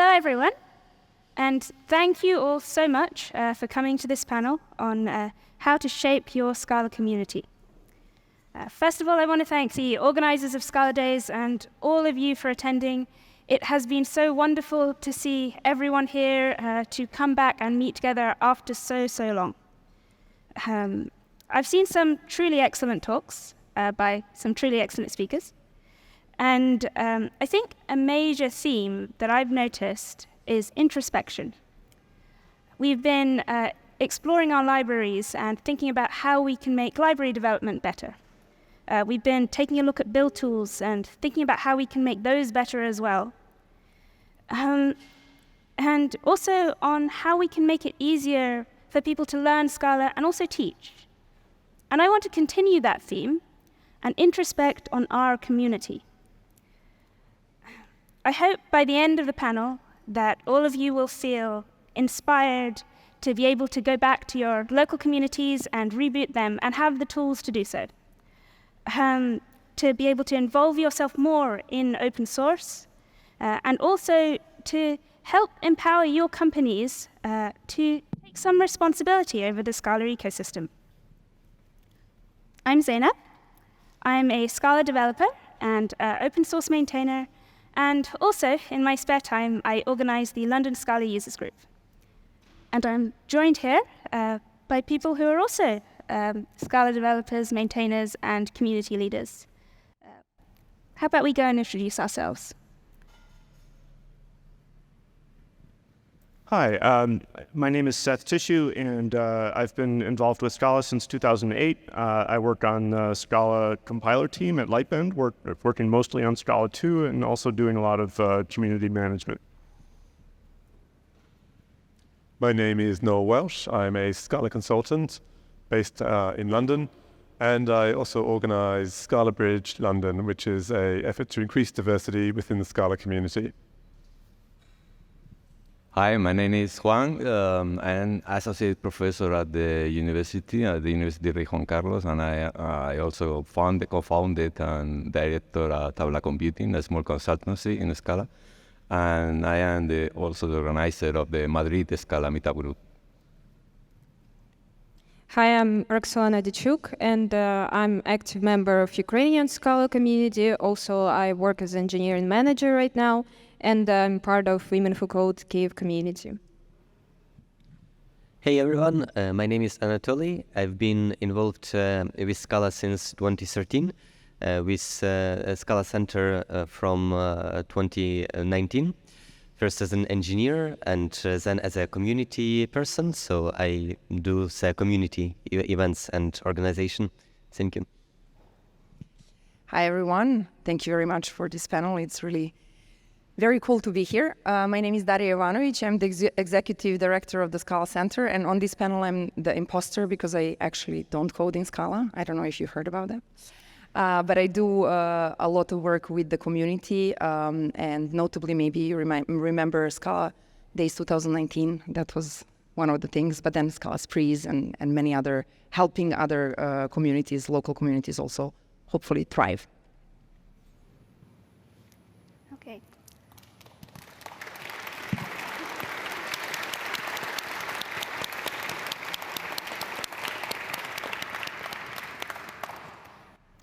Hello, everyone, and thank you all so much for coming to this panel on how to shape your Scala community. First of all, I want to thank the organizers of Scala Days and all of you for attending. It has been so wonderful to see everyone here to come back and meet together after so long. I've seen some truly excellent talks by some truly excellent speakers. And I think a major theme that I've noticed is introspection. We've been exploring our libraries and thinking about how we can make library development better. We've been taking a look at build tools and thinking about how we can make those better as well. And also on how we can make it easier for people to learn Scala and also teach. And I want to continue that theme and introspect on our community. I hope by the end of the panel that all of you will feel inspired to be able to go back to your local communities and reboot them and have the tools to do so. To be able to involve yourself more in open source and also to help empower your companies to take some responsibility over the Scala ecosystem. I'm Zainab. I'm a Scala developer and open source maintainer. And also, in my spare time, I organize the London Scala Users Group. And I'm joined here by people who are also Scala developers, maintainers, and community leaders. How about we go and introduce ourselves? Hi, my name is Seth Tissue, and I've been involved with Scala since 2008. I work on the Scala compiler team at Lightbend, working mostly on Scala 2 and also doing a lot of community management. My name is Noel Welsh. I'm a Scala consultant based in London, and I also organize Scala Bridge London, which is an effort to increase diversity within the Scala community. Hi, my name is Juan. I'm associate professor at the University of Rey Juan Carlos, and I also co-founded and director at Tabla Computing, a small consultancy in Scala. And I am also the organizer of the Madrid Scala Meetup group. Hi, I'm Roxana Dichuk, and I'm active member of Ukrainian Scala community. Also, I work as engineering manager right now, and I'm part of Women Who Code Kyiv community. Hey everyone, my name is Anatoly. I've been involved with Scala since 2013, with Scala Center from 2019. First as an engineer and then as a community person, so I do community events and organization. Thank you. Hi everyone, thank you very much for this panel. It's really very cool to be here. My name is Daria Ivanovic. I'm the executive director of the Scala Center, and on this panel I'm the imposter because I actually don't code in Scala. I don't know if you heard about that. But I do a lot of work with the community, and notably maybe you remember Scala Days 2019. That was one of the things, but then Scala Sprees and many other, helping other communities, local communities also hopefully thrive. Okay.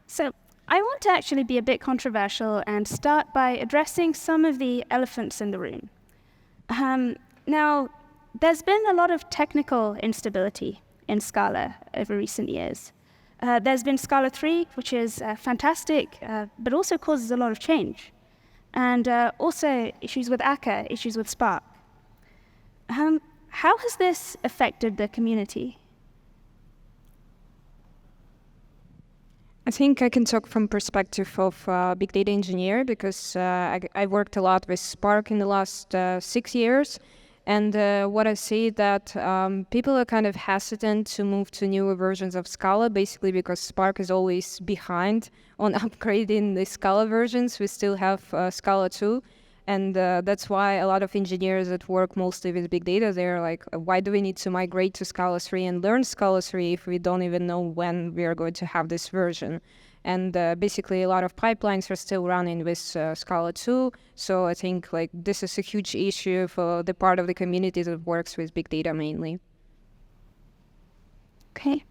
So I want to actually be a bit controversial and start by addressing some of the elephants in the room. Now, there's been a lot of technical instability in Scala over recent years. There's been Scala 3, which is fantastic, but also causes a lot of change. And also issues with Akka, issues with Spark. How has this affected the community? I think I can talk from perspective of big data engineer because I worked a lot with Spark in the last 6 years. And what I see that people are kind of hesitant to move to newer versions of Scala, basically because Spark is always behind on upgrading the Scala versions. We still have Scala 2. And that's why a lot of engineers that work mostly with big data, they're like, why do we need to migrate to Scala 3 and learn Scala 3 if we don't even know when we are going to have this version? And basically a lot of pipelines are still running with Scala 2. So I think like this is a huge issue for the part of the community that works with big data mainly. Okay.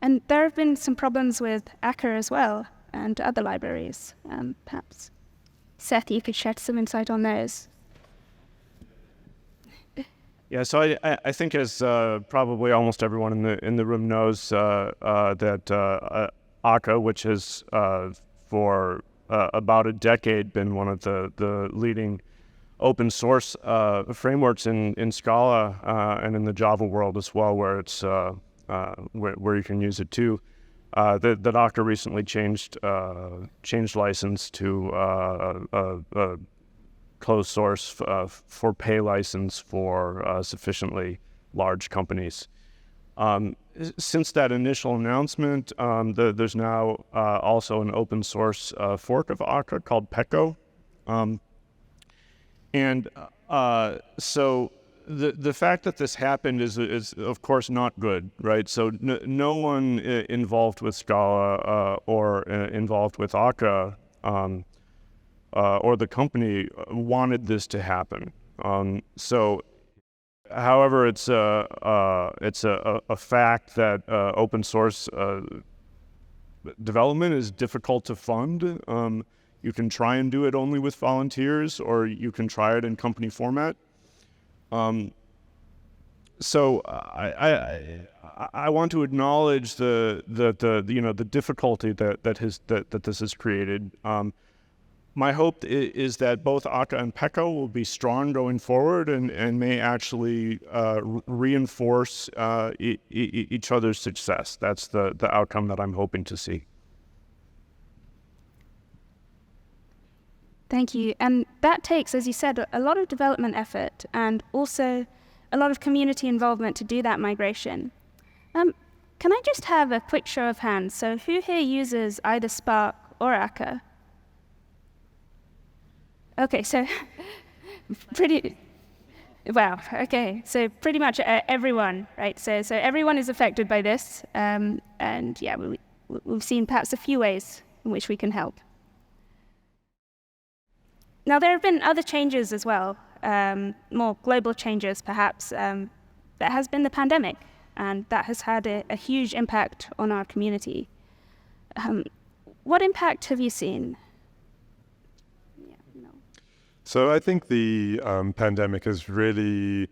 And there have been some problems with Akka as well and other libraries, perhaps. Seth, you could shed some insight on those. Yeah, so I think as probably almost everyone in the room knows that Akka, which has for about a decade been one of the leading open source frameworks in Scala and in the Java world as well, where it's where you can use it too. That Akka recently changed license to a closed source for pay license for sufficiently large companies. Since that initial announcement, there's now also an open source fork of Akka called Peko. So the fact that this happened is of course not good, right? So no one involved with Scala or involved with Akka or the company wanted this to happen. However, it's a fact that open source development is difficult to fund. You can try and do it only with volunteers, or you can try it in company format. So I want to acknowledge the difficulty that this has created. My hope is that both Akka and Peko will be strong going forward and may actually reinforce each other's success. That's the outcome that I'm hoping to see. Thank you. And that takes, as you said, a lot of development effort and also a lot of community involvement to do that migration. Can I just have a quick show of hands? So who here uses either Spark or Akka? Okay, so wow, okay. So pretty much everyone, right? So everyone is affected by this. And yeah, we've seen perhaps a few ways in which we can help. Now, there have been other changes as well, more global changes perhaps. There has been the pandemic, and that has had a huge impact on our community. What impact have you seen? So I think the pandemic has really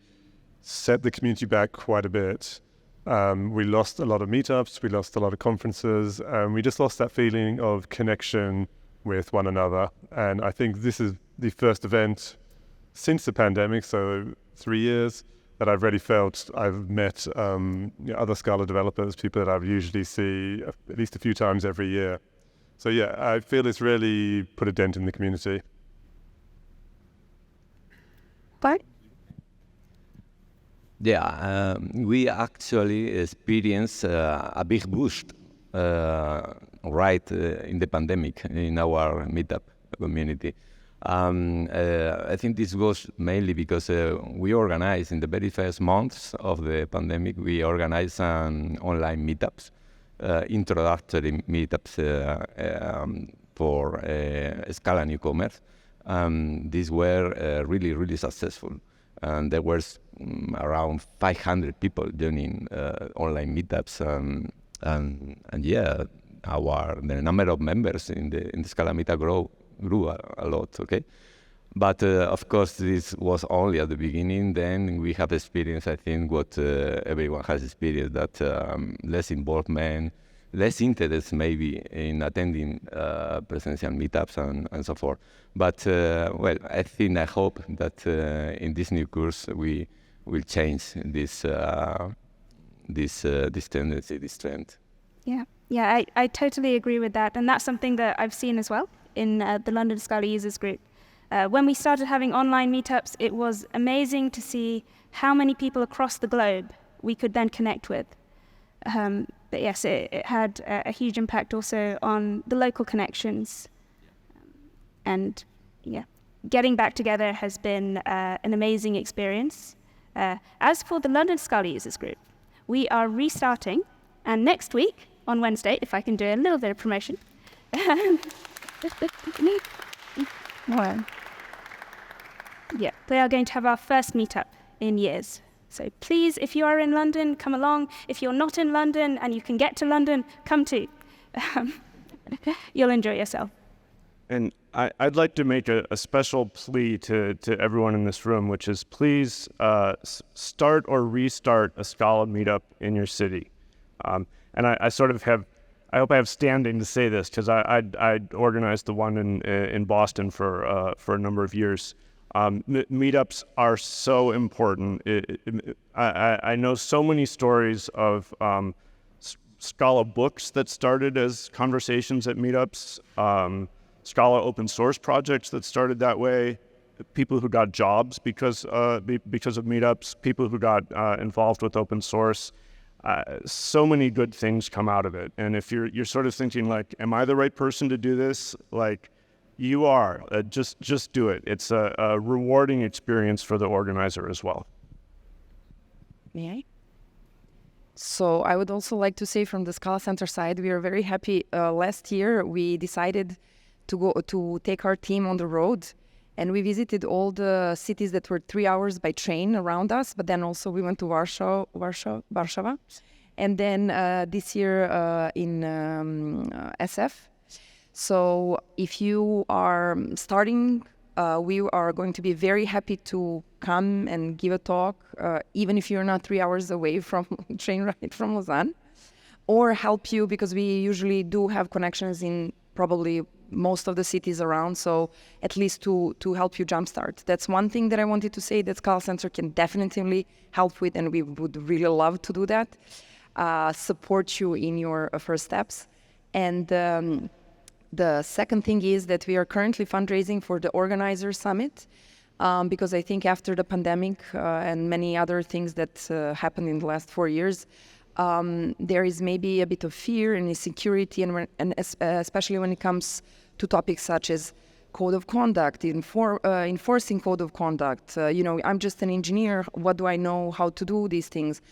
set the community back quite a bit. We lost a lot of meetups, we lost a lot of conferences, and we just lost that feeling of connection with one another. And I think this is the first event since the pandemic, so 3 years, that I've really felt I've met other Scala developers, people that I usually see at least a few times every year. So yeah, I feel it's really put a dent in the community. Bart? Yeah, we actually experienced a big boost in the pandemic in our Meetup community. I think this goes mainly because we organized in the very first months of the pandemic, we organized online meetups, introductory meetups for Scala newcomers. These were really, really successful. And there was around 500 people joining online meetups. And yeah, the number of members in the Scala meetup grew a lot, okay? But of course, this was only at the beginning. Then we have experienced, I think, what everyone has experienced, that less involvement, less interest maybe in attending presential meetups and so forth. But well, I hope that in this new course we will change this tendency, this trend. Yeah, I totally agree with that, and that's something that I've seen as well in the London Scala users group. When we started having online meetups, it was amazing to see how many people across the globe we could then connect with. But yes, it had a huge impact also on the local connections. And yeah, getting back together has been an amazing experience. As for the London Scala Users Group, we are restarting, and next week, on Wednesday, if I can do a little bit of promotion, yeah, we are going to have our first meetup in years. So please, if you are in London, come along. If you're not in London and you can get to London, come too. You'll enjoy yourself. And I'd like to make a special plea to everyone in this room, which is please start or restart a Scala meetup in your city. And I sort of have, I hope I have standing to say this, because I organized the one in Boston for a number of years. Meetups are so important. I know so many stories of Scala books that started as conversations at meetups, Scala open source projects that started that way, people who got jobs because of meetups, people who got involved with open source. So many good things come out of it. And if you're sort of thinking like, am I the right person to do this? Like, you are. Just do it. It's a rewarding experience for the organizer as well. May I? So I would also like to say from the Scala Center side, we are very happy. Last year, we decided to take our team on the road, and we visited all the cities that were 3 hours by train around us. But then also we went to Warsaw, and then this year in SF. So if you are starting, we are going to be very happy to come and give a talk, even if you're not 3 hours away from train ride from Lausanne, or help you, because we usually do have connections in probably most of the cities around, so at least to help you jumpstart. That's one thing that I wanted to say that Scala Center can definitely help with, and we would really love to do that, support you in your first steps. And the second thing is that we are currently fundraising for the Organizer Summit, because I think after the pandemic and many other things that happened in the last 4 years, there is maybe a bit of fear and insecurity, and especially when it comes to topics such as code of conduct, enforcing code of conduct. I'm just an engineer. What do I know how to do these things?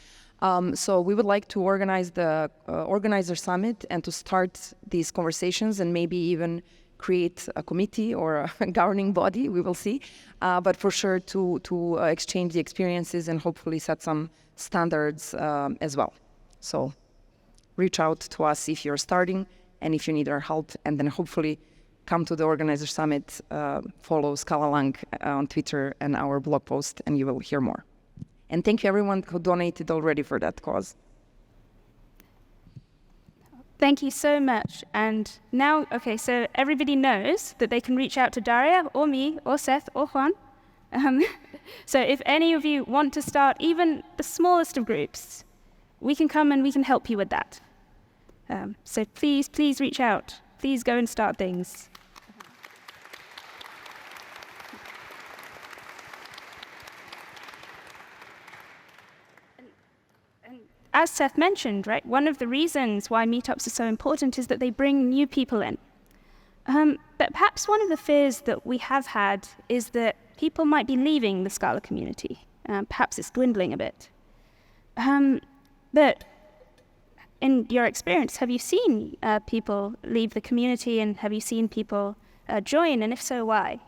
So we would like to organize the Organizer Summit and to start these conversations, and maybe even create a committee or a governing body, we will see. But for sure to exchange the experiences and hopefully set some standards as well. So reach out to us if you're starting and if you need our help, and then hopefully come to the Organizer Summit, follow Scala Lang on Twitter and our blog post, and you will hear more. And thank you everyone who donated already for that cause. Thank you so much. And now, okay, so everybody knows that they can reach out to Daria or me or Seth or Juan. So if any of you want to start even the smallest of groups, we can come and we can help you with that. So please reach out. Please go and start things. As Seth mentioned, right, one of the reasons why meetups are so important is that they bring new people in. But perhaps one of the fears that we have had is that people might be leaving the Scala community. Perhaps it's dwindling a bit. But in your experience, have you seen people leave the community, and have you seen people join, and if so, why?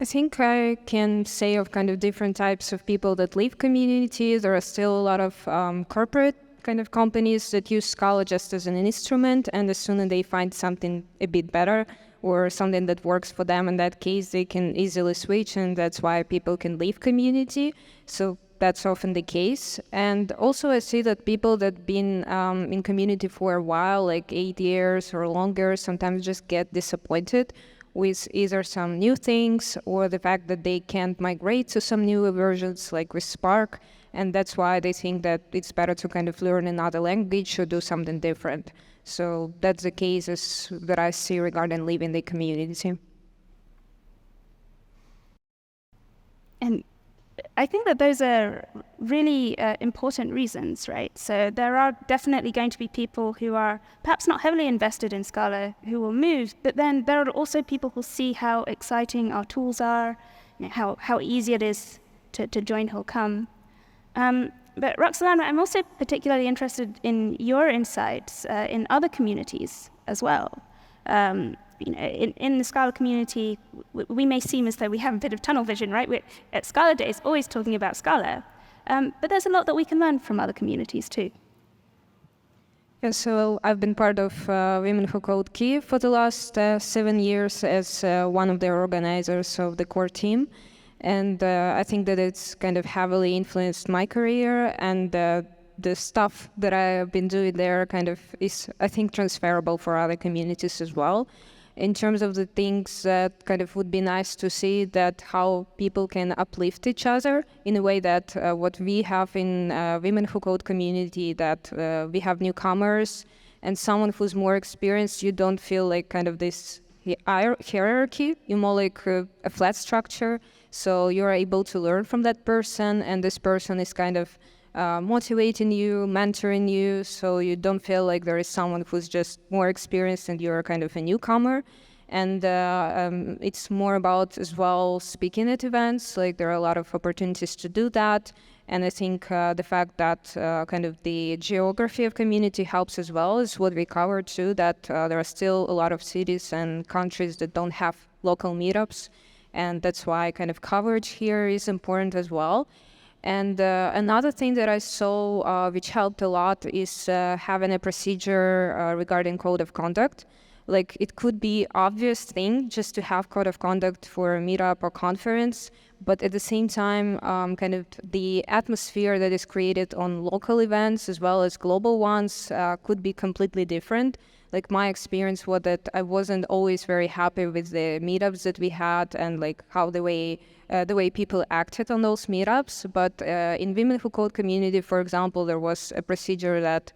I think I can say of kind of different types of people that leave communities. There are still a lot of corporate kind of companies that use Scala just as an instrument, and as soon as they find something a bit better or something that works for them, in that case, they can easily switch, and that's why people can leave community. So that's often the case. And also I see that people that been in community for a while, like 8 years or longer, sometimes just get disappointed with either some new things or the fact that they can't migrate to some newer versions like with Spark, and that's why they think that it's better to kind of learn another language or do something different. So that's the cases that I see regarding leaving the community. And I think that those are really important reasons, right? So there are definitely going to be people who are perhaps not heavily invested in Scala who will move, but then there are also people who see how exciting our tools are, how easy it is to join who'll come. But Roxolana, I'm also particularly interested in your insights in other communities as well. In the Scala community, we may seem as though we have a bit of tunnel vision, right? We're at Scala Days always talking about Scala, but there's a lot that we can learn from other communities too. Yeah, so I've been part of Women Who Code Kyiv for the last 7 years as one of the organizers of the core team. And I think that it's kind of heavily influenced my career, and the stuff that I've been doing there kind of is, I think, transferable for other communities as well. In terms of the things that kind of would be nice to see, that how people can uplift each other in a way that what we have in Women Who Code community, that we have newcomers and someone who's more experienced, you don't feel like kind of this hierarchy, you're more like a flat structure. So you're able to learn from that person, and this person is kind of motivating you, mentoring you, so you don't feel like there is someone who's just more experienced and you're kind of a newcomer. And it's more about as well speaking at events, like there are a lot of opportunities to do that. And I think the fact that kind of the geography of community helps as well is what we covered too, that there are still a lot of cities and countries that don't have local meetups. And that's why kind of coverage here is important as well. And another thing that I saw which helped a lot is having a procedure regarding code of conduct. Like it could be obvious thing just to have code of conduct for a meetup or conference, but at the same time, kind of the atmosphere that is created on local events as well as global ones could be completely different. Like my experience was that I wasn't always very happy with the meetups that we had and like how the way people acted on those meetups. But in Women Who Code community, for example, there was a procedure that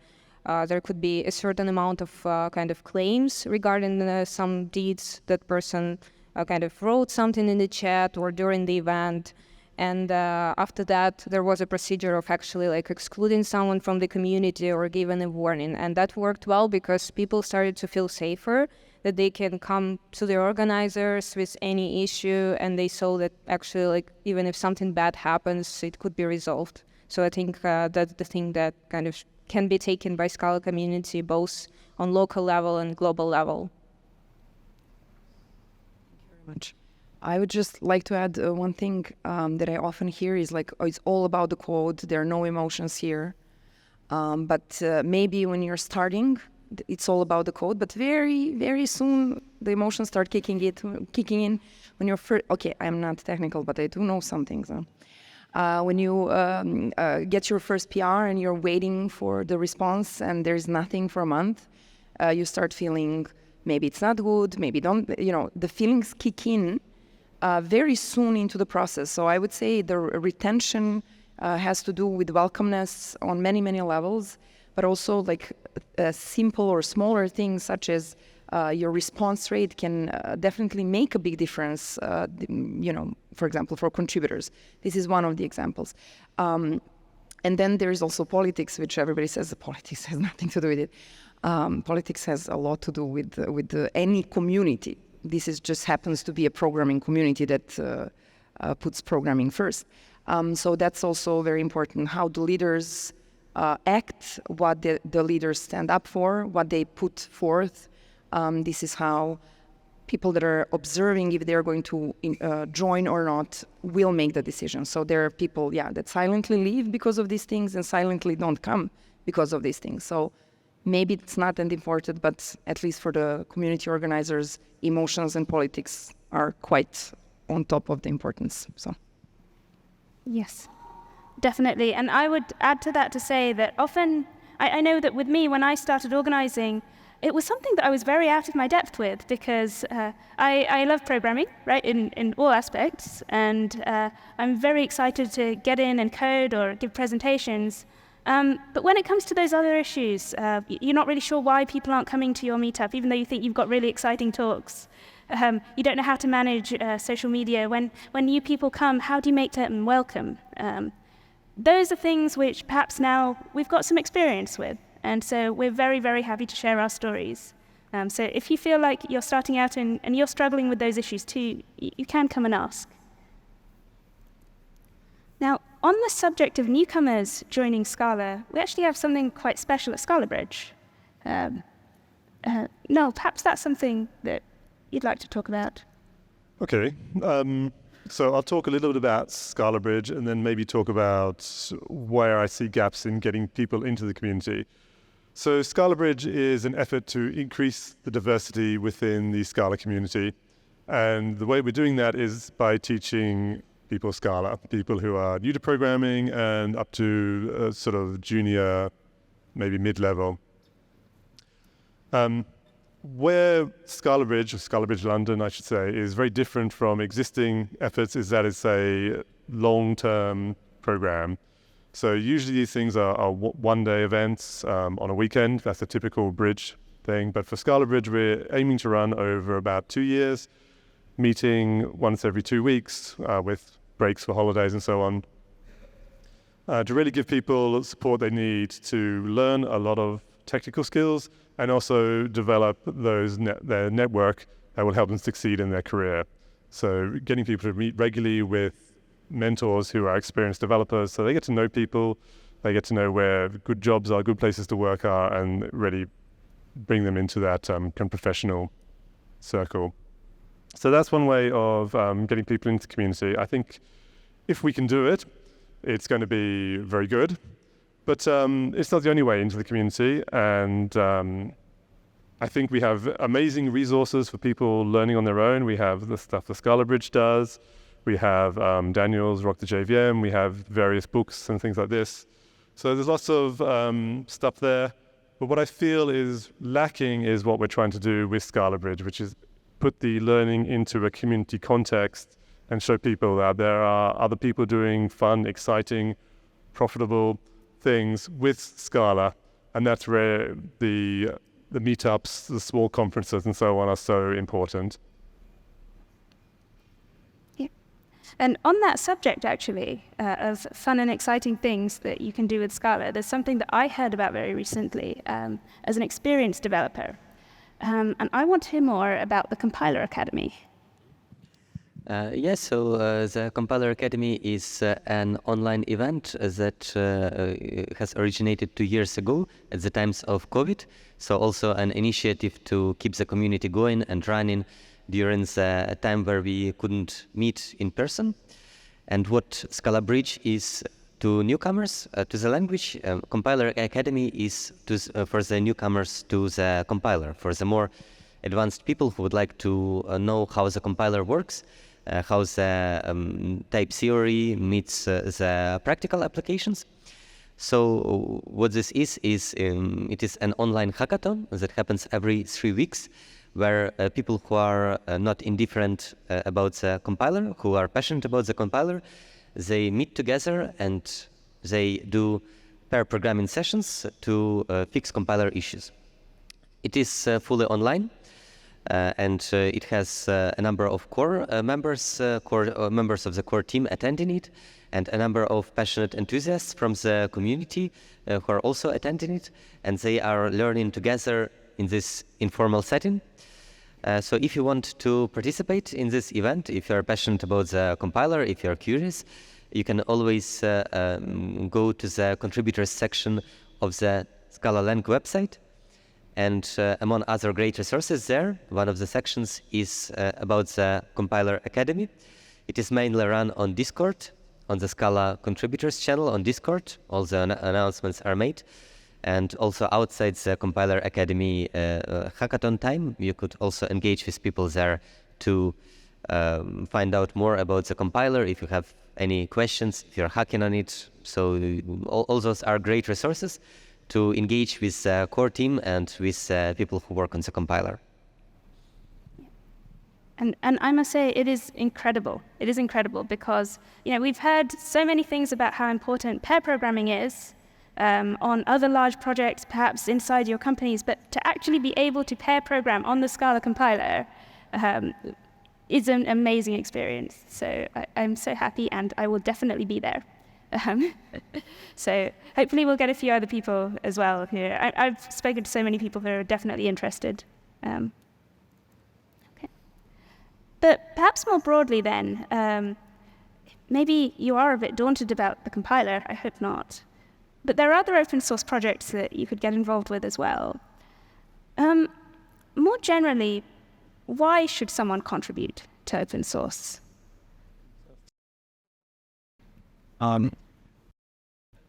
there could be a certain amount of kind of claims regarding some deeds that person kind of wrote something in the chat or during the event. And after that, there was a procedure of actually like excluding someone from the community or giving a warning. And that worked well because people started to feel safer, that they can come to the organizers with any issue, and they saw that actually like even if something bad happens, it could be resolved. So I think that's the thing that kind of can be taken by Scala community, both on local level and global level. Thank you very much. I would just like to add one thing that I often hear is like, oh, it's all about the code. There are no emotions here. But maybe when you're starting, it's all about the code. But very, very soon, the emotions start kicking in. When you're first, okay, I'm not technical, but I do know some things. When you get your first PR and you're waiting for the response and there's nothing for a month, you start feeling maybe it's not good, maybe don't, the feelings kick in very soon into the process. So I would say the retention has to do with welcomeness on many, many levels, but also like simple or smaller things such as your response rate can definitely make a big difference, for example, for contributors. This is one of the examples. And then there's also politics, which everybody says politics has nothing to do with it. Politics has a lot to do with any community. This just happens to be a programming community that puts programming first. So that's also very important. How do leaders act, what the leaders stand up for, what they put forth. This is how people that are observing if they're going to join or not will make the decision. So there are people, that silently leave because of these things and silently don't come because of these things. So maybe it's not that important, but at least for the community organizers, emotions and politics are quite on top of the importance. So, yes, definitely. And I would add to that to say that often, I know that with me, when I started organizing, it was something that I was very out of my depth with because I love programming, right, in all aspects. And I'm very excited to get in and code or give presentations. But when it comes to those other issues, you're not really sure why people aren't coming to your meetup, even though you think you've got really exciting talks. You don't know how to manage social media. When new people come, how do you make them welcome? Those are things which perhaps now we've got some experience with. And so we're very, very happy to share our stories. So if you feel like you're starting out and you're struggling with those issues too, you can come and ask. Now, on the subject of newcomers joining Scala, we actually have something quite special at Scala Bridge. Noel, perhaps that's something that you'd like to talk about. Okay. So I'll talk a little bit about Scala Bridge and then maybe talk about where I see gaps in getting people into the community. So Scala Bridge is an effort to increase the diversity within the Scala community. And the way we're doing that is by teaching people Scala, people who are new to programming and up to sort of junior, maybe mid-level. Where Scala Bridge, or Scala Bridge London, I should say, is very different from existing efforts is that it's a long-term program. So usually these things are one-day events on a weekend. That's a typical bridge thing. But for Scala Bridge, we're aiming to run over about 2 years, meeting once every 2 weeks with breaks for holidays and so on, to really give people the support they need to learn a lot of technical skills and also develop their network that will help them succeed in their career. So getting people to meet regularly with mentors who are experienced developers, so they get to know people, they get to know where good jobs are, good places to work are, and really bring them into that kind of professional circle. So that's one way of getting people into the community. I think if we can do it, it's going to be very good. But it's not the only way into the community. And I think we have amazing resources for people learning on their own. We have the stuff the Scala Bridge does. We have Daniel's Rock the JVM. We have various books and things like this. So there's lots of stuff there. But what I feel is lacking is what we're trying to do with Scala Bridge, which is put the learning into a community context and show people that there are other people doing fun, exciting, profitable things with Scala. And that's where the meetups, the small conferences and so on are so important. And on that subject, actually, of fun and exciting things that you can do with Scala, there's something that I heard about very recently as an experienced developer. And I want to hear more about the Compiler Academy. Yes, so the Compiler Academy is an online event that has originated 2 years ago at the times of COVID. So also an initiative to keep the community going and running during the time where we couldn't meet in person. And what Scala Bridge is to newcomers to the language, Compiler Academy is for the newcomers to the compiler, for the more advanced people who would like to know how the compiler works, how the type theory meets the practical applications. So what this is it is an online hackathon that happens every 3 weeks, where people who are not indifferent about the compiler, who are passionate about the compiler, they meet together and they do pair programming sessions to fix compiler issues. It is fully online, and it has a number of core members of the core team attending it, and a number of passionate enthusiasts from the community who are also attending it, and they are learning together in this informal setting. So if you want to participate in this event, if you are passionate about the compiler, if you are curious, you can always go to the contributors section of the Scala Lang website. And among other great resources there, one of the sections is about the Compiler Academy. It is mainly run on Discord, on the Scala contributors channel on Discord. All the announcements are made. And also outside the Compiler Academy hackathon time, you could also engage with people there to find out more about the compiler if you have any questions, if you're hacking on it. So all those are great resources to engage with the core team and with people who work on the compiler. And I must say, it is incredible. It is incredible because we've heard so many things about how important pair programming is, on other large projects, perhaps inside your companies, but to actually be able to pair program on the Scala compiler is an amazing experience. So I'm so happy, and I will definitely be there. So hopefully we'll get a few other people as well here. I've spoken to so many people who are definitely interested. Okay. But perhaps more broadly then, maybe you are a bit daunted about the compiler. I hope not. But there are other open source projects that you could get involved with as well. More generally, why should someone contribute to open source?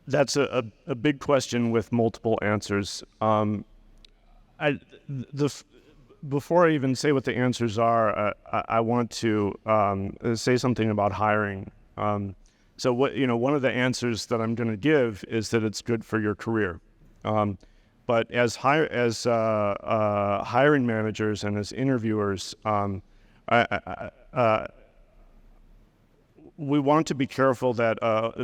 That's a big question with multiple answers. Before I even say what the answers are, I want to say something about hiring. So one of the answers that I'm going to give is that it's good for your career. But as hiring managers and as interviewers, we want to be careful that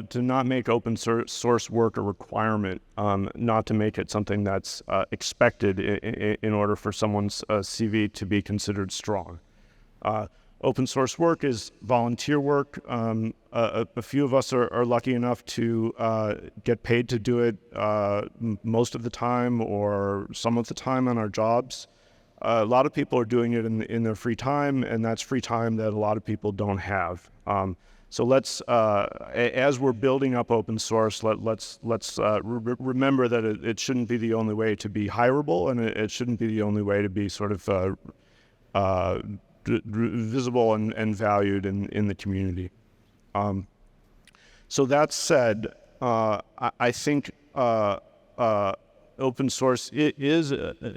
to not make open source work a requirement, not to make it something that's expected in order for someone's CV to be considered strong. Open source work is volunteer work. A few of us are lucky enough to get paid to do it most of the time or some of the time on our jobs. A lot of people are doing it in their free time, and that's free time that a lot of people don't have. So let's, as we're building up open source, let's remember that it shouldn't be the only way to be hireable, and it shouldn't be the only way to be sort of visible and valued in the community. So that said, I think open source is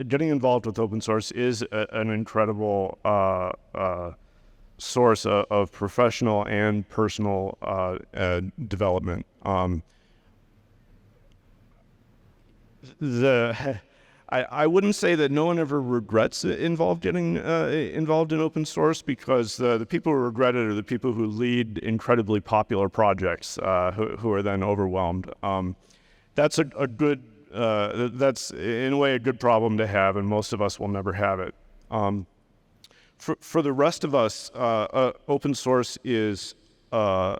getting involved with open source is an incredible source of professional and personal development. I wouldn't say that no one ever regrets getting involved in open source, because the people who regret it are the people who lead incredibly popular projects who are then overwhelmed. That's a good, that's in a way a good problem to have, and most of us will never have it. For the rest of us, open source is a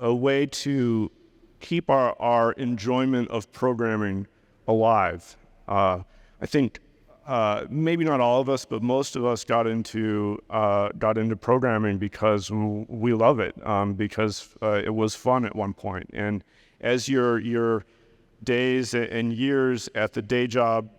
way to keep our enjoyment of programming alive. I think maybe not all of us, but most of us got into programming because we love it, because it was fun at one point. And as your days and years at the day job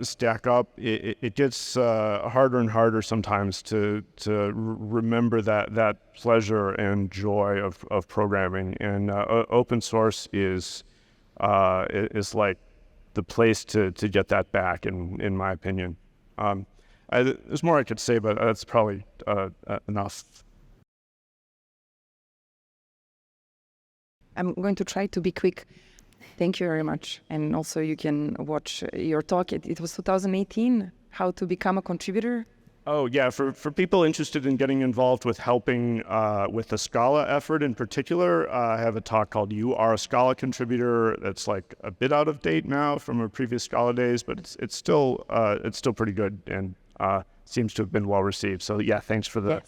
stack up, it gets harder and harder sometimes to remember that pleasure and joy of programming. And open source is like the place to get that back, in my opinion. There's more I could say, but that's probably enough. I'm going to try to be quick. Thank you very much. And also you can watch your talk. It was 2018, how to become a contributor. Oh yeah, for people interested in getting involved with helping with the Scala effort in particular, I have a talk called "You Are a Scala Contributor." That's like a bit out of date now from our previous Scala days, but it's still pretty good and seems to have been well received. So yeah, thanks for the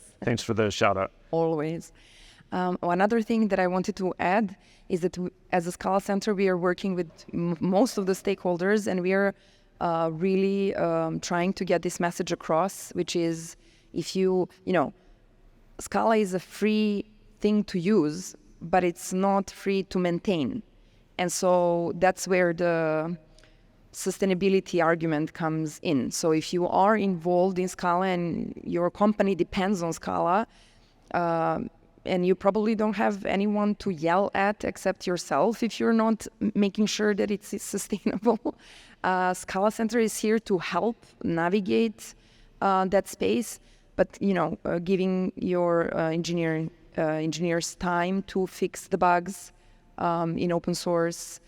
shout out. Always. One other thing that I wanted to add is that as a Scala Center, we are working with most of the stakeholders, and we are really trying to get this message across, which is, if you know, Scala is a free thing to use, but it's not free to maintain. And so that's where the sustainability argument comes in. So if you are involved in Scala and your company depends on Scala, and you probably don't have anyone to yell at except yourself if you're not making sure that it's sustainable. Scala Center is here to help navigate that space, but giving your engineers time to fix the bugs in open source,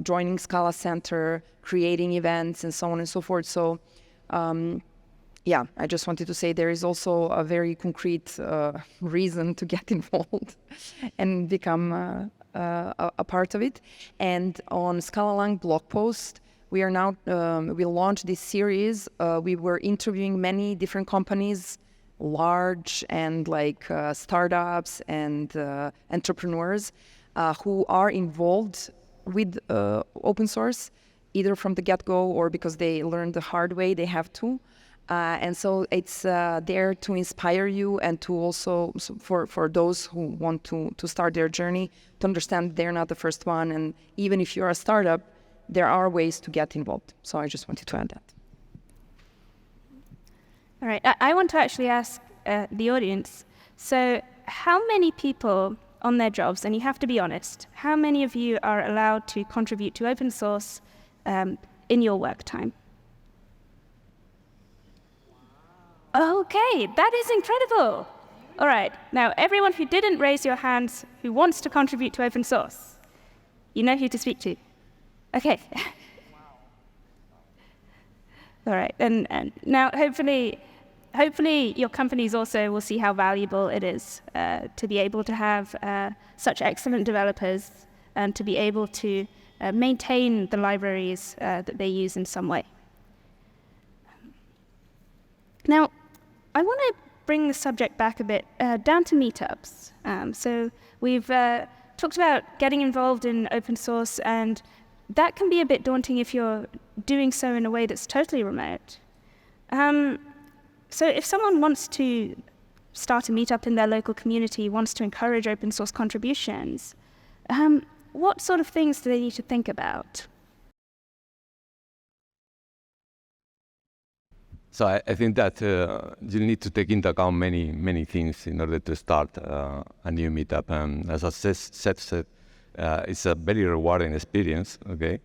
joining Scala Center, creating events, and so on and so forth. So yeah, I just wanted to say there is also a very concrete reason to get involved and become a part of it. And on Scala Lang blog post, we are now, we launched this series. We were interviewing many different companies large and startups and entrepreneurs who are involved with open source, either from the get-go or because they learned the hard way, they have to. And so it's there to inspire you and to also, for those who want to start their journey, to understand they're not the first one. And even if you're a startup, there are ways to get involved. So I just wanted to add that. All right, I want to actually ask the audience, so how many people on their jobs, and you have to be honest, how many of you are allowed to contribute to open source in your work time? Okay, that is incredible. All right, now everyone who didn't raise your hands who wants to contribute to open source, you know who to speak to. Okay. All right, and now hopefully your companies also will see how valuable it is to be able to have such excellent developers and to be able to maintain the libraries that they use in some way. Now, I want to bring the subject back a bit down to meetups. So we've talked about getting involved in open source, and that can be a bit daunting if you're doing so in a way that's totally remote. So if someone wants to start a meetup in their local community, wants to encourage open source contributions, what sort of things do they need to think about? So I think that you need to take into account many things in order to start a new meetup. And as Seth said, it's a very rewarding experience, okay?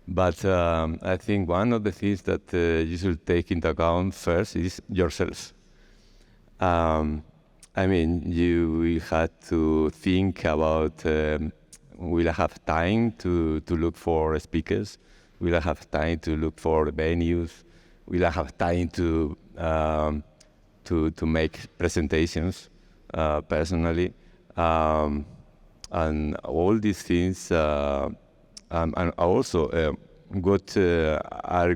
But I think one of the things that you should take into account first is yourself. I mean, you will have to think about, will I have time to look for speakers? Will I have time to look for venues? Will I have time to make presentations personally? And all these things, and also which are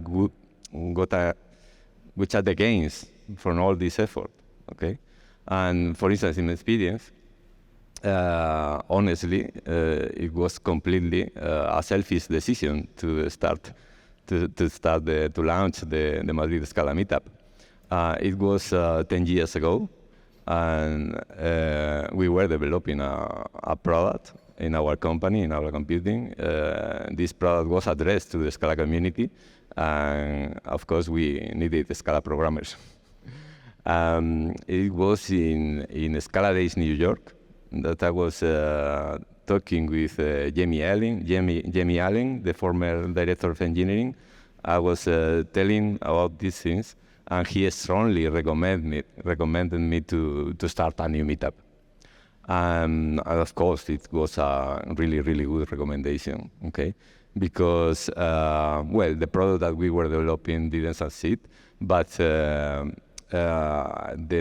the gains from all this effort, okay? And for instance, in my experience, honestly, it was completely a selfish decision to launch the Madrid Scala Meetup. It was 10 years ago, and we were developing a product in our company, in our computing. This product was addressed to the Scala community, and of course we needed Scala programmers. It was in Scala Days, New York, that I was talking with Jamie Allen, the former director of engineering. I was telling about these things, and he strongly recommended me to start a new meetup. And of course, it was a really good recommendation, okay? Because, well, the product that we were developing didn't succeed, but the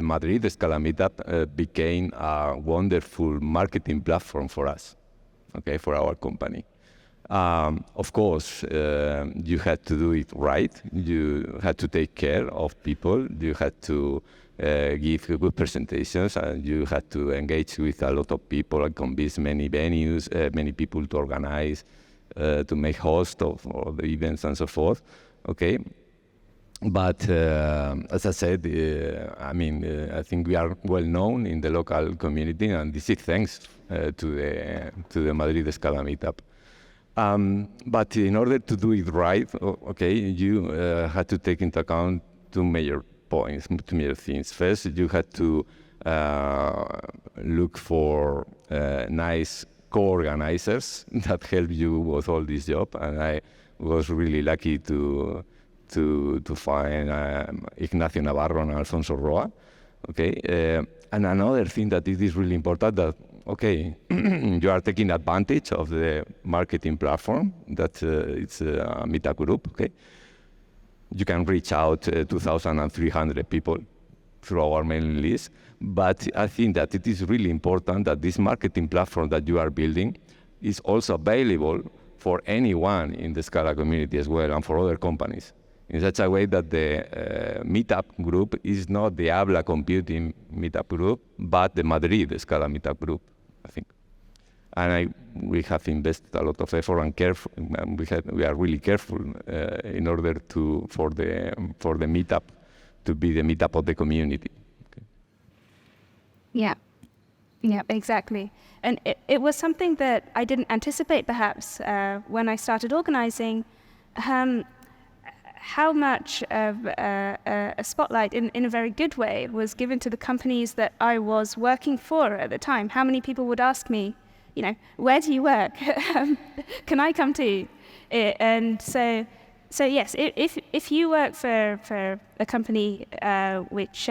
Madrid Scala Meetup became a wonderful marketing platform for us, okay, for our company. Of course, you had to do it right. You had to take care of people. You had to give good presentations, and you had to engage with a lot of people and convince many venues, many people to organize, to make host of the events and so forth. Okay. But as I said, I mean, I think we are well known in the local community, and this is thanks to the Madrid Scala Meetup. But in order to do it right, okay, you had to take into account two major points, two major things. First, you had to look for nice co-organizers that help you with all this job, and I was really lucky to find Ignacio Navarro and Alfonso Roa. Okay, and another thing that it is really important that, okay, you are taking advantage of the marketing platform that it's a Meetup group, okay? You can reach out 2,300 people through our mailing list, but I think that it is really important that this marketing platform that you are building is also available for anyone in the Scala community as well, and for other companies. in such a way that the Meetup group is not the Habla Computing Meetup group, but the Madrid Scala Meetup group, I think. And we have invested a lot of effort and careful. We are really careful in order for the Meetup to be the Meetup of the community. Okay. Yeah, exactly. And it was something that I didn't anticipate, perhaps, when I started organizing, how much of a spotlight, in a very good way, was given to the companies that I was working for at the time. How many people would ask me, where do you work? Can I come too? And so yes, if you work for a company which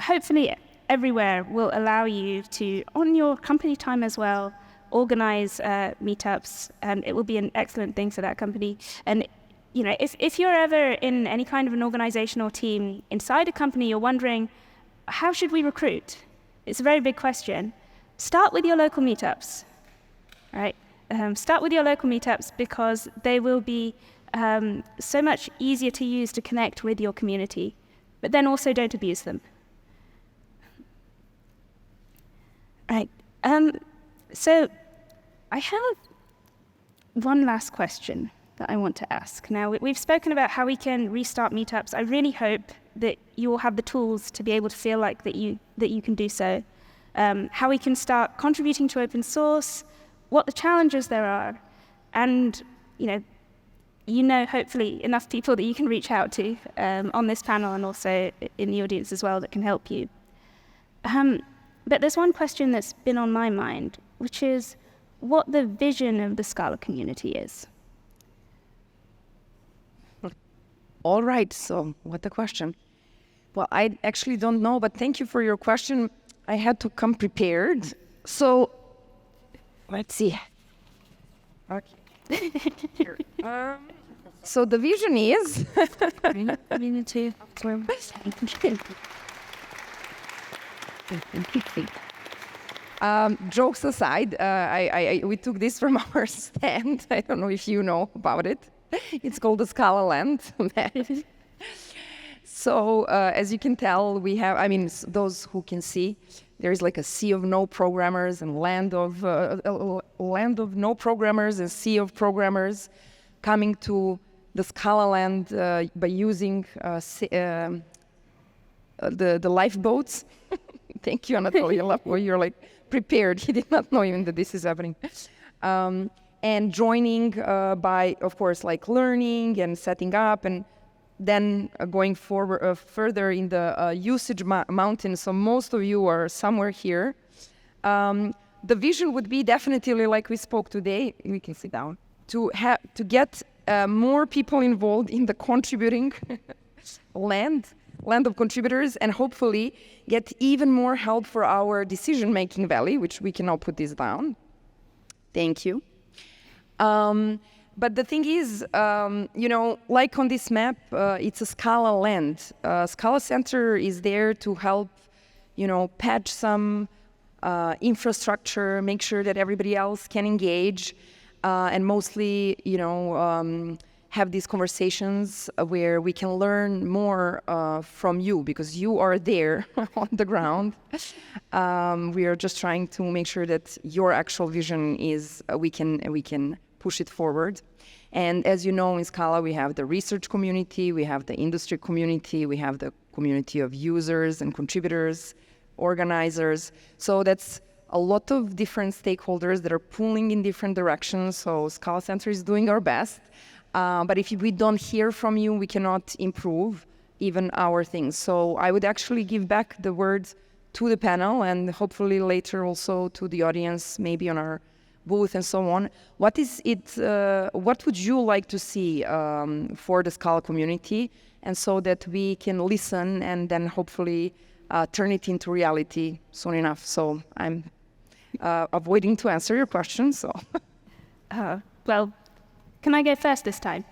hopefully everywhere will allow you to, on your company time as well, organize meetups, and it will be an excellent thing for that company. And if you're ever in any kind of an organization or team inside a company, you're wondering, how should we recruit? It's a very big question. Start with your local meetups, right? Start with your local meetups because they will be so much easier to use to connect with your community. But then also don't abuse them. Right. So I have one last question that I want to ask. Now, we've spoken about how we can restart meetups. I really hope that you will have the tools to be able to feel like that you can do so. How we can start contributing to open source, what the challenges there are, and hopefully enough people that you can reach out to on this panel and also in the audience as well that can help you. But there's one question that's been on my mind, which is what the vision of the Scala community is. All right, so what the question? Well, I actually don't know, but thank you for your question. I had to come prepared. So, let's see. Okay. Here. So the vision is... Jokes aside, we took this from our stand. I don't know if you know about it. It's called the Scala Land. So as you can tell, we have, those who can see, there is like a sea of no programmers and land of no programmers and sea of programmers coming to the Scala Land by using the lifeboats. Thank you, Anatoly. You're like prepared. He did not know even that this is happening. And joining by, of course, like learning and setting up, and then going forward further in the usage mountain. So most of you are somewhere here. The vision would be definitely, like we spoke today, we can sit down, to get more people involved in the contributing land of contributors, and hopefully get even more help for our decision-making valley, which we can now put this down. Thank you. But the thing is, like on this map, it's a Scala land. Scala Center is there to help, patch some infrastructure, make sure that everybody else can engage, and mostly, have these conversations where we can learn more from you, because you are there on the ground. We are just trying to make sure that your actual vision is we can push it forward. And as you know, in Scala, we have the research community, we have the industry community, we have the community of users and contributors, organizers. So that's a lot of different stakeholders that are pulling in different directions. So Scala Center is doing our best. But if we don't hear from you, we cannot improve even our things. So I would actually give back the words to the panel, and hopefully later also to the audience, maybe on our booth and so on. What would you like to see for the Scala community? And so that we can listen and then hopefully turn it into reality soon enough. So I'm avoiding to answer your question, so. Well, can I go first this time?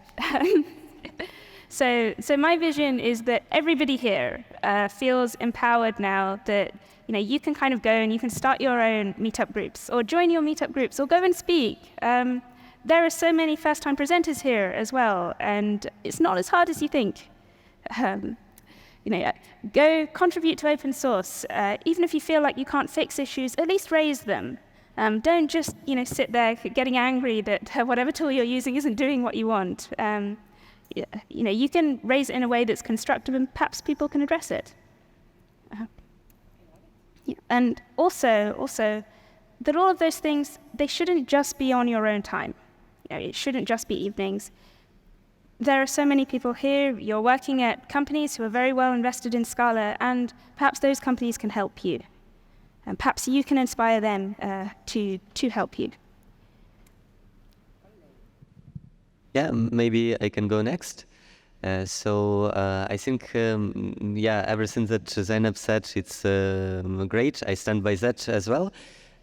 So my vision is that everybody here feels empowered now that you can kind of go and you can start your own meetup groups, or join your meetup groups, or go and speak. there are so many first-time presenters here as well, and it's not as hard as you think. Go contribute to open source. Even if you feel like you can't fix issues, at least raise them. Don't just sit there getting angry that whatever tool you're using isn't doing what you want. You can raise it in a way that's constructive, and perhaps people can address it. And also, that all of those things, they shouldn't just be on your own time. It shouldn't just be evenings. There are so many people here. You're working at companies who are very well invested in Scala, and perhaps those companies can help you. And perhaps you can inspire them to help you. Yeah, maybe I can go next. I think, everything that Zainab said, it's great. I stand by that as well.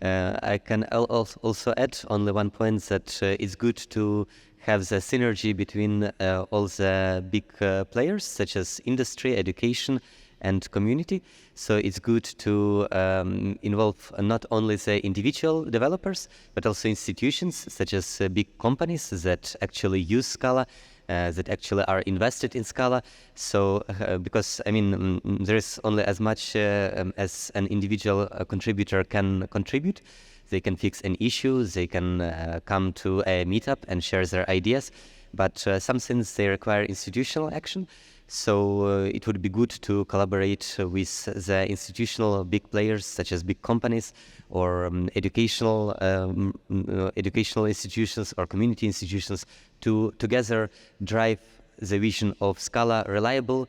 I can also add only one point that it's good to have the synergy between all the big players, such as industry, education, and community. So it's good to involve not only the individual developers, but also institutions, such as big companies that actually use Scala, that actually are invested in Scala. So, because there is only as much as an individual contributor can contribute. They can fix an issue, they can come to a meetup and share their ideas, but some things they require institutional action. So it would be good to collaborate with the institutional big players, such as big companies or educational institutions or community institutions, to together drive the vision of Scala reliable,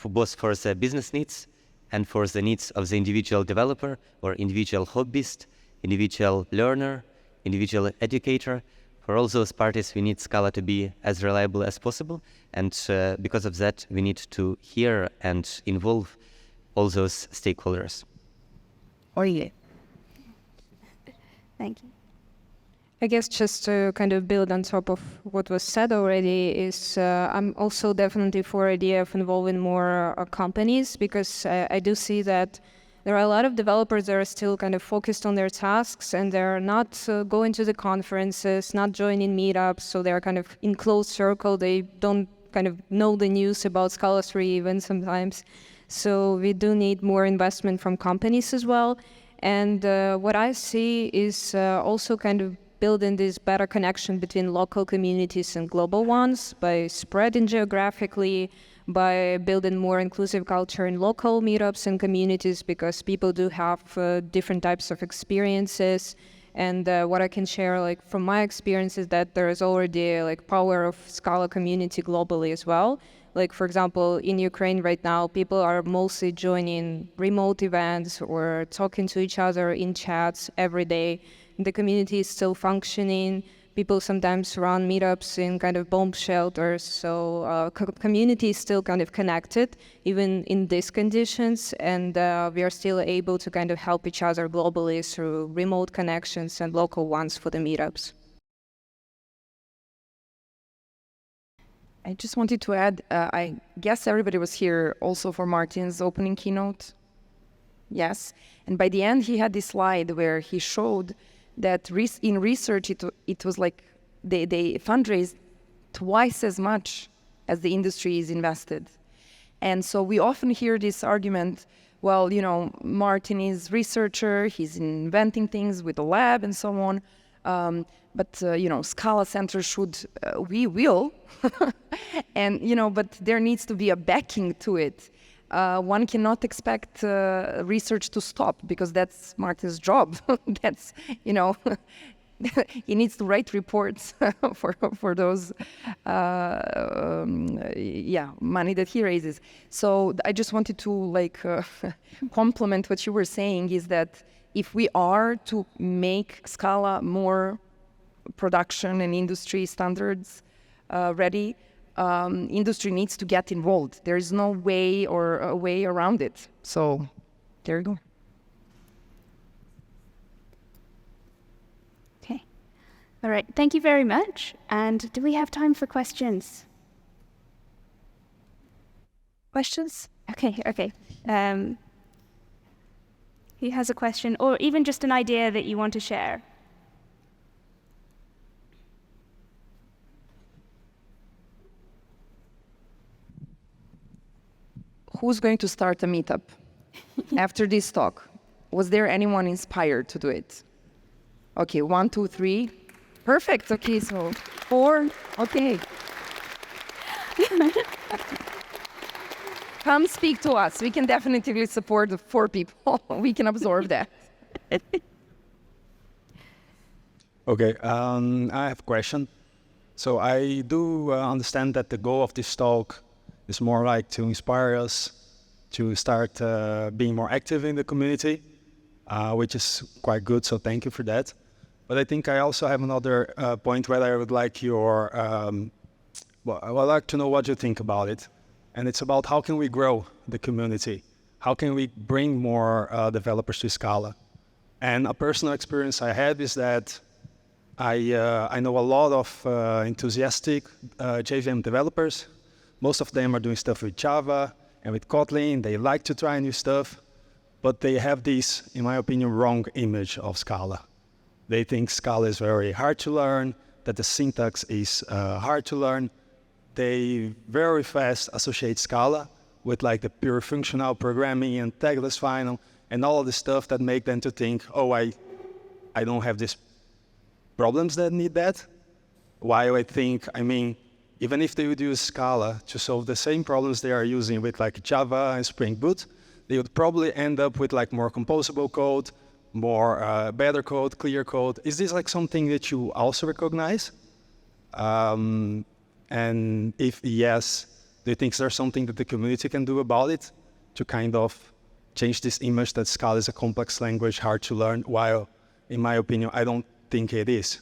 both for the business needs and for the needs of the individual developer or individual hobbyist, individual learner, individual educator. For all those parties, we need Scala to be as reliable as possible. And because of that, we need to hear and involve all those stakeholders. Oye. Thank you. I guess just to kind of build on top of what was said already is I'm also definitely for the idea of involving more companies, because I do see that there are a lot of developers that are still kind of focused on their tasks, and they're not going to the conferences, not joining meetups, so they're kind of in closed circle. They don't kind of know the news about Scala 3 even sometimes. So we do need more investment from companies as well. And what I see is also kind of building this better connection between local communities and global ones by spreading geographically, by building more inclusive culture in local meetups and communities, because people do have different types of experiences. And what I can share, like from my experience, is that there is already like power of Scala community globally as well. Like, for example, in Ukraine right now, people are mostly joining remote events or talking to each other in chats every day. The community is still functioning. People sometimes run meetups in kind of bomb shelters. So community is still kind of connected, even in these conditions. And we are still able to kind of help each other globally through remote connections and local ones for the meetups. I just wanted to add, I guess everybody was here also for Martin's opening keynote. Yes. And by the end, he had this slide where he showed that in research, it was like they fundraised twice as much as the industry is invested. And so we often hear this argument, well, you know, Martin is researcher, he's inventing things with a lab and so on. But you know, Scala Center should, we will, and you know, but there needs to be a backing to it. One cannot expect research to stop, because that's Martin's job. That's, you know, he needs to write reports for those, money that he raises. So I just wanted to like complement what you were saying, is that if we are to make Scala more production and industry standards ready, industry needs to get involved. There is no way or a way around it. So there you go. Okay. All right. Thank you very much. And do we have time for questions? Questions? Okay. Who has a question, or even just an idea that you want to share? who's going to start a meetup after this talk? Was there anyone inspired to do it? Okay, 1, 2, 3. Perfect. Okay, so 4. Okay. Come speak to us. We can definitely support the 4 people. We can absorb that. Okay, I have a question. So I do understand that the goal of this talk is more like to inspire us to start being more active in the community, which is quite good, so thank you for that. But I think I also have another point where I would like your, well, I would like to know what you think about it. And it's about how can we grow the community? How can we bring more developers to Scala? And a personal experience I had is that I know a lot of enthusiastic JVM developers. Most of them are doing stuff with Java and with Kotlin. They like to try new stuff, but they have this, in my opinion, wrong image of Scala. They think Scala is very hard to learn, that the syntax is hard to learn. They very fast associate Scala with like the pure functional programming and tagless final and all of the stuff that make them to think, oh, I don't have these problems that need that. While I think, I mean, even if they would use Scala to solve the same problems they are using with like Java and Spring Boot, they would probably end up with like more composable code, more better code, clear code. Is this like something that you also recognize? And if yes, do you think there's something that the community can do about it to kind of change this image that Scala is a complex language, hard to learn, while in my opinion, I don't think it is?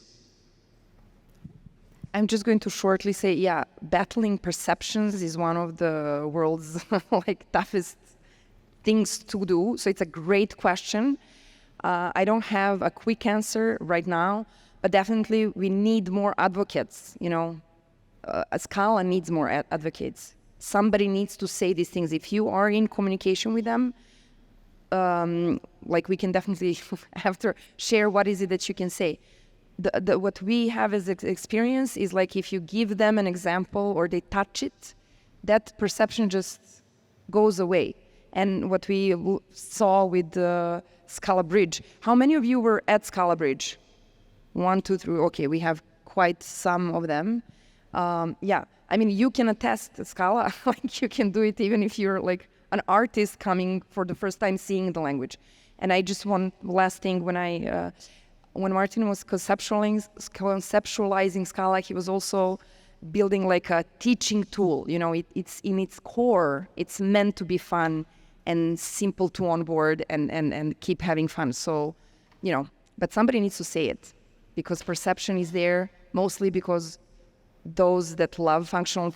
I'm just going to shortly say, yeah, battling perceptions is one of the world's like toughest things to do. So it's a great question. I don't have a quick answer right now, but definitely we need more advocates, you know. Scala needs more advocates. Somebody needs to say these things. If you are in communication with them, like we can definitely have to share what is it that you can say. What we have as experience is like if you give them an example or they touch it, that perception just goes away. And what we saw with the Scala Bridge, how many of you were at Scala Bridge? 1, 2, 3, okay, we have quite some of them. Yeah, I mean, you can attest to Scala, like you can do it even if you're like an artist coming for the first time seeing the language. And I just want last thing, when Martin was conceptualizing Scala, he was also building like a teaching tool. You know, it's in its core, it's meant to be fun and simple to onboard and keep having fun. So, you know, but somebody needs to say it because perception is there mostly because those that love functional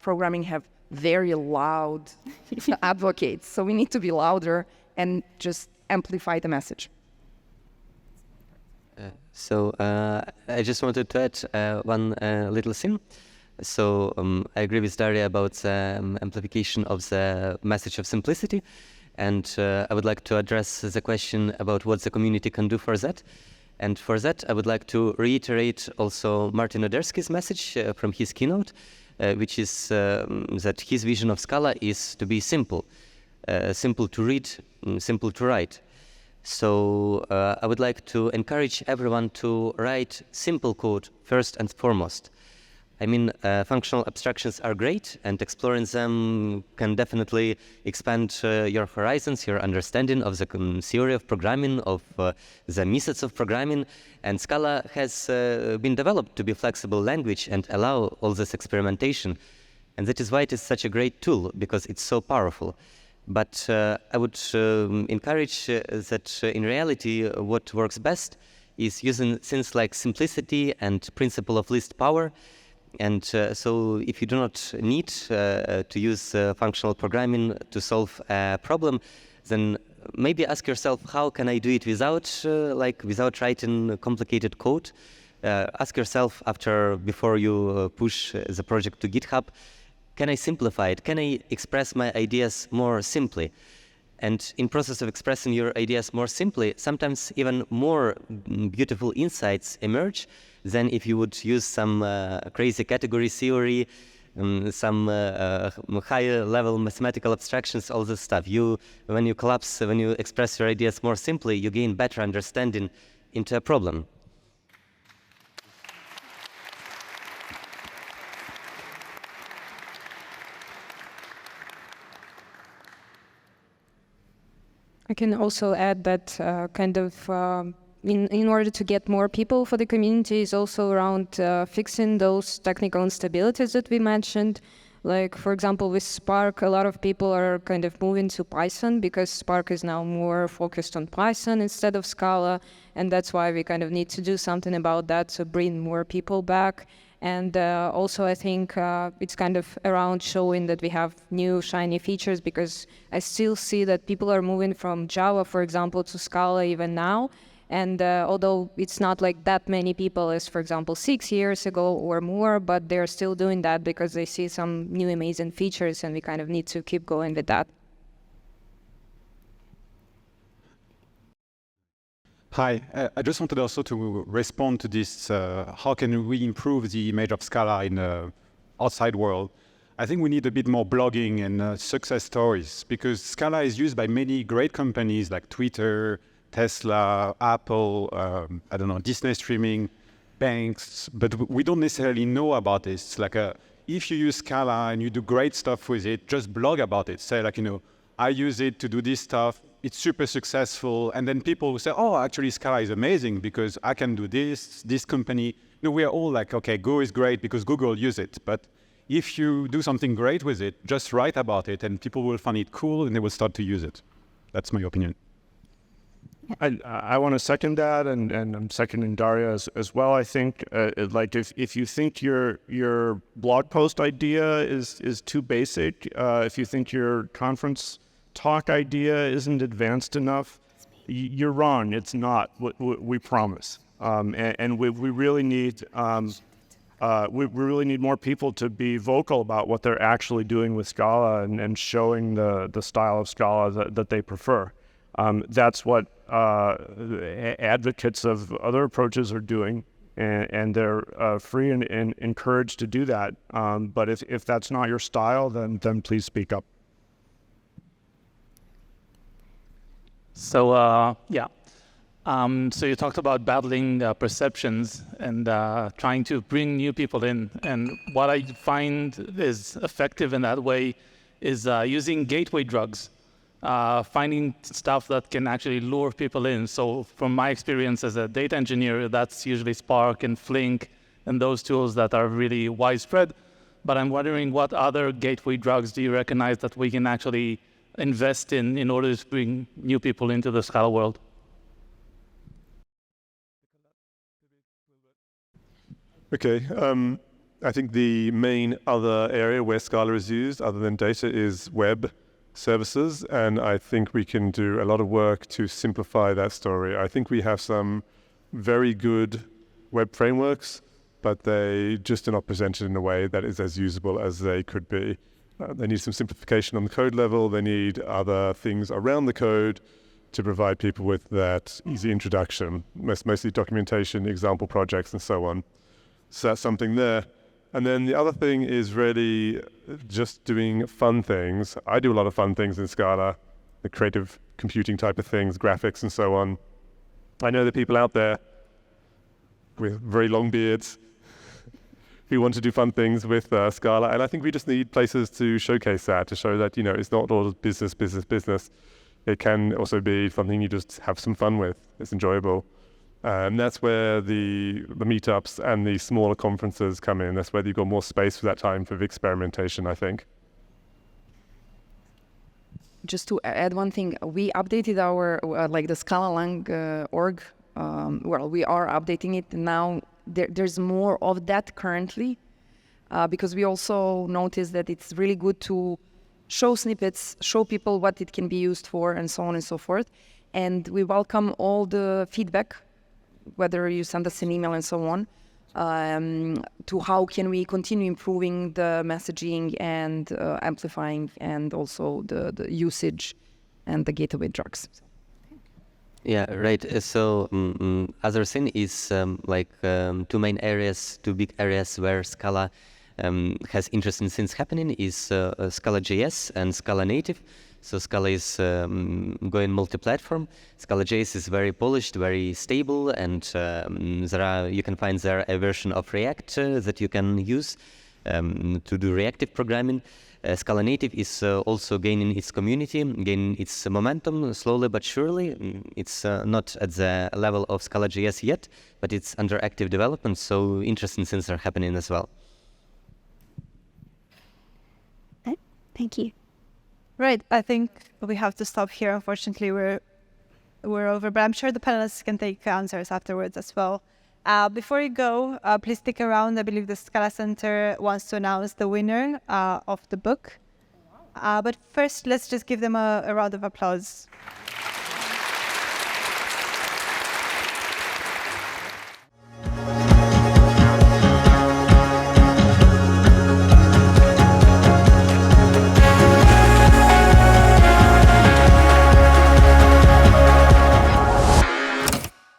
programming have very loud advocates. So we need to be louder and just amplify the message. So I just wanted to add one little thing. So I agree with Daria about the amplification of the message of simplicity. And I would like to address the question about what the community can do for that. And for that, I would like to reiterate also Martin Odersky's message from his keynote, which is that his vision of Scala is to be simple, simple to read, simple to write. So I would like to encourage everyone to write simple code first and foremost. I mean, functional abstractions are great, and exploring them can definitely expand your horizons, your understanding of the theory of programming, of the methods of programming. And Scala has been developed to be a flexible language and allow all this experimentation. And that is why it is such a great tool, because it's so powerful. But I would encourage that in reality, what works best is using things like simplicity and principle of least power. And so if you do not need to use functional programming to solve a problem, then maybe ask yourself, how can I do it without writing complicated code? Ask yourself before you push the project to GitHub, can I simplify it? Can I express my ideas more simply? And in process of expressing your ideas more simply, sometimes even more beautiful insights emerge than if you would use some crazy category theory some higher level mathematical abstractions, all this stuff. When you collapse, when you express your ideas more simply, you gain better understanding into a problem. I can also add that in order to get more people for the community is also around fixing those technical instabilities that we mentioned. Like, for example, with Spark, a lot of people are kind of moving to Python because Spark is now more focused on Python instead of Scala. And that's why we kind of need to do something about that to bring more people back. And also, I think it's kind of around showing that we have new shiny features, because I still see that people are moving from Java, for example, to Scala even now. And although it's not like that many people as, for example, 6 years ago or more, but they're still doing that because they see some new amazing features, and we kind of need to keep going with that. Hi, I just wanted also to respond to this, how can we improve the image of Scala in the outside world? I think we need a bit more blogging and success stories, because Scala is used by many great companies like Twitter, Tesla, Apple, I don't know, Disney streaming, banks, but we don't necessarily know about this. Like, if you use Scala and you do great stuff with it, just blog about it. Say like, I use it to do this stuff, it's super successful, and then people will say, oh, actually Scala is amazing because I can do this company. We are all like, okay, Go is great because Google use it, but if you do something great with it, just write about it and people will find it cool and they will start to use it. That's my opinion. I want to second that, and I'm seconding Daria as well. I think like if you think your blog post idea is too basic, if you think your conference talk idea isn't advanced enough, you're wrong. It's not what we promise, and we really need we really need more people to be vocal about what they're actually doing with Scala and showing the style of Scala that they prefer. That's what advocates of other approaches are doing, and they're free and encouraged to do that. But if that's not your style, then please speak up. So so you talked about battling perceptions and trying to bring new people in. And what I find is effective in that way is using gateway drugs. Finding stuff that can actually lure people in. So from my experience as a data engineer, that's usually Spark and Flink and those tools that are really widespread. But I'm wondering, what other gateway drugs do you recognize that we can actually invest in order to bring new people into the Scala world? Okay, I think the main other area where Scala is used, other than data, is web services, and I think we can do a lot of work to simplify that story. I think we have some very good web frameworks, but they just are not presented in a way that is as usable as they could be. They need some simplification on the code level. They need other things around the code to provide people with that easy introduction, mostly documentation, example projects, and so on. So that's something there. And then the other thing is really just doing fun things. I do a lot of fun things in Scala, the creative computing type of things, graphics and so on. I know there are people out there with very long beards who want to do fun things with Scala, and I think we just need places to showcase that, to show that, it's not all business. It can also be something you just have some fun with. It's enjoyable. And that's where the meetups and the smaller conferences come in. That's where you've got more space for that time for experimentation, I think. Just to add one thing, we updated our, the Scala Lang org. We are updating it now. There's more of that currently, because we also noticed that it's really good to show snippets, show people what it can be used for, and so on and so forth. And we welcome all the feedback, whether you send us an email and so on, to how can we continue improving the messaging and amplifying, and also the usage and the gateway drugs. Yeah, right. So other thing is two big areas where Scala has interesting things happening is Scala JS and Scala Native. So Scala is going multi-platform. Scala JS is very polished, very stable, and you can find there a version of React that you can use to do reactive programming. Scala Native is also gaining its community, gaining its momentum slowly but surely. It's not at the level of Scala JS yet, but it's under active development, so interesting things are happening as well. Thank you. Right, I think we have to stop here. Unfortunately, we're over, but I'm sure the panelists can take answers afterwards as well. Before you go, please stick around. I believe the Scala Center wants to announce the winner of the book. But first, let's just give them a round of applause.